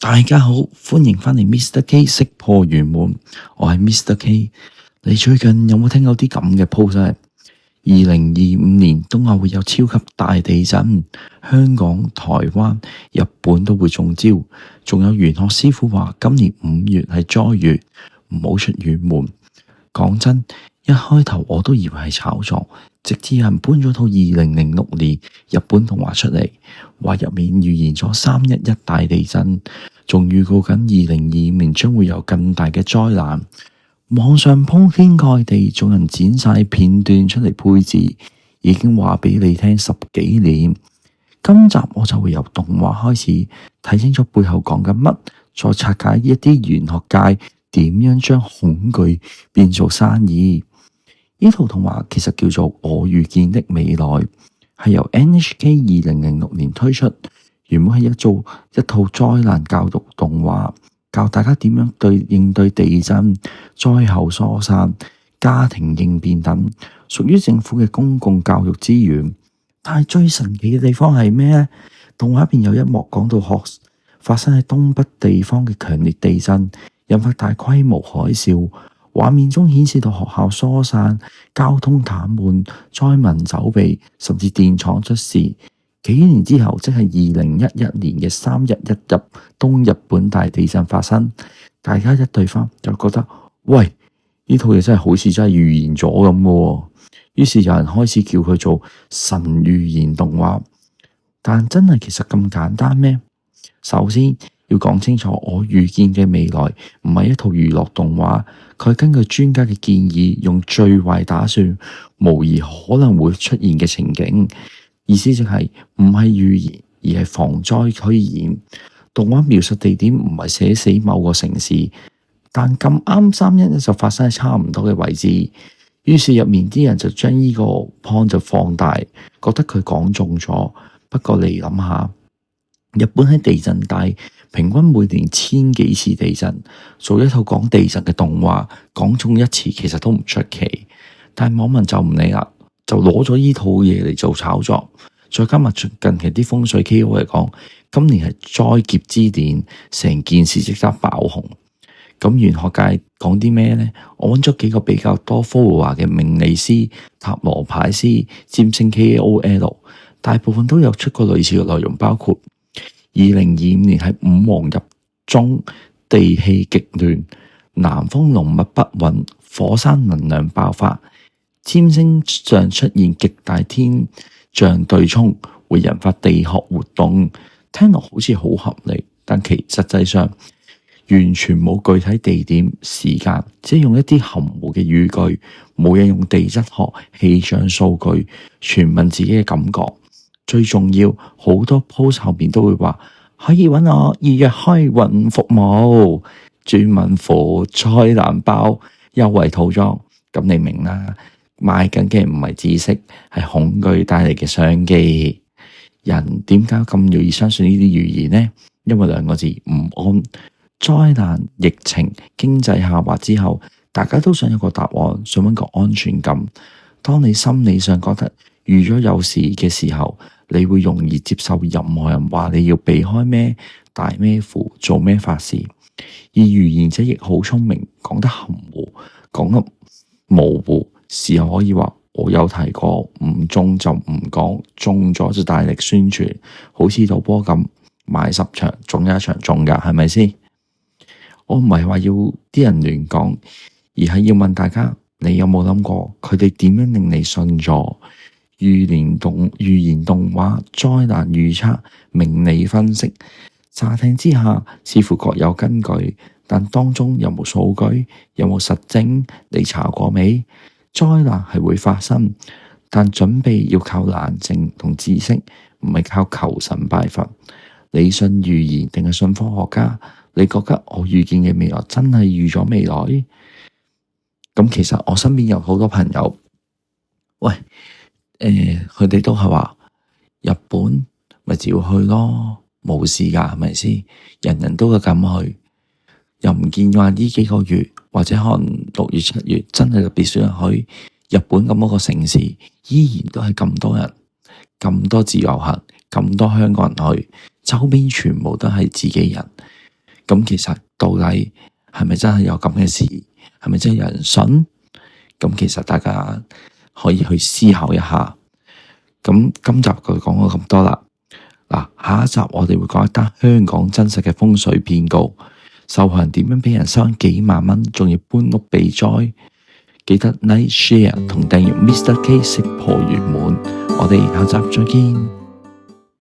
大家好，歡迎翻嚟 Mr K 識破玄門，我係 Mr K。你最近有冇聽到啲咁嘅 post 啊？2025年東亞會有超級大地震，香港、台灣、日本都會中招。仲有玄學師傅話今年5月係災月，唔好出遠門。講真，一開頭我都以為係炒作，直至有人搬咗套2006年日本動畫出嚟，話入面預言咗311大地震，仲預告緊2025年將會有更大嘅災難。網上鋪天蓋地，眾人剪晒片段出嚟配置，已經話俾你聽10幾年。今集我就會由動畫開始，睇清楚背後講緊乜，再拆解一啲玄學界點樣將恐懼變做生意。呢套動畫其實叫做《我遇見的未來》，係由 NHK 2006年推出，原本係一套災難教育動畫，教大家點樣應對地震、災後疏散、家庭應變等，屬於政府嘅公共教育資源。但係最神奇嘅地方係咩呢？動畫入邊有一幕講到發生喺東北地方嘅強烈地震，引發大規模海嘯。畫面中顯示到學校疏散、交通癱瘓、災民走避，甚至電廠出事。幾年之後，即係2011年嘅311東日本大地震發生，大家一對翻就覺得，喂，呢套嘢真係好似真係預言咗咁嘅。於是有人開始叫佢做神預言動畫。但真係其實咁簡單咩？首先要講清楚，我遇見嘅未來唔係一套娛樂動畫，佢根據專家嘅建議，用最壞打算模擬可能會出現嘅情景，意思就係唔係預言，而係防災推演。動畫描述地點唔係寫死某個城市，但咁啱311就發生喺差唔多嘅位置，於是入面啲人就將呢個 point 就放大，覺得佢講中咗。不過你諗下，日本喺地震帶，平均每年1000幾次地震，做一套講地震嘅動畫，講中一次其實都唔出奇。但係網民就唔理啦，就攞咗呢套嘢嚟做炒作。再加埋近期啲風水 KO 嚟講，今年係災劫之年，成件事即刻爆紅。咁玄學界講啲咩呢？我揾咗幾個比較多 follower 嘅命理師、塔羅牌師、占星 KOL， 大部分都有出過類似嘅內容，包括2025年係五黃入中，地氣極亂，南方龍脈不穩，火山能量爆發，占星上出現極大天象對沖，會引發地殼活動。聽落好似好合理，但其實際上完全冇具體地點、時間，只係用一啲含糊嘅語句，冇人用地質學、氣象數據，全憑自己嘅感覺。最重要，好多 post 後面都會話可以揾我預約開運服務，專門付災難包優惠套裝。咁你明啦，賣緊嘅唔係知識，係恐懼帶嚟嘅商機。人點解咁容易相信呢啲預言呢？因為2個字：唔安。災難、疫情、經濟下滑之後，大家都想有個答案，想揾個安全感。當你心理上覺得預咗有事嘅時候，你會容易接受任何人話你要避開咩、帶咩符、做咩法事。而預言者亦好聰明，講得含糊，講得模糊，事後可以話我有提過，唔中就唔講，中咗就大力宣傳，好似賭波咁，買10場中1場中㗎，係咪先？我唔係話要啲人亂講，而係要問大家，你有冇諗過佢哋點樣令你信咗？預言動畫、災難預測、命理分析，乍聽之下似乎各有根據，但當中有冇數據？有冇實證？你查過未？災難係會發生，但準備要靠冷靜同知識，唔係靠求神拜佛。你信預言定係信科學家？你覺得我預見嘅未來真係預咗未來？咁其實我身邊有好多朋友，喂，佢哋都係話日本咪照去咯，冇事㗎，係咪先？人人都會咁去，又唔見話呢幾個月或者可能6月7月真係特別少人去日本咁一個城市，依然都係咁多人，咁多自由行，咁多香港人去，周邊全部都係自己人。咁其實到底係咪真係有咁嘅事？係咪真係有人信？咁其實大家可以去思考一下。咁今集就講咗咁多啦。嗱，下一集我哋會講一單香港真實嘅風水騙告，受害人點樣俾人收幾萬蚊，仲要搬屋避災。記得 like、share 同訂閱 Mr. K 識破玄門。我哋下集再見。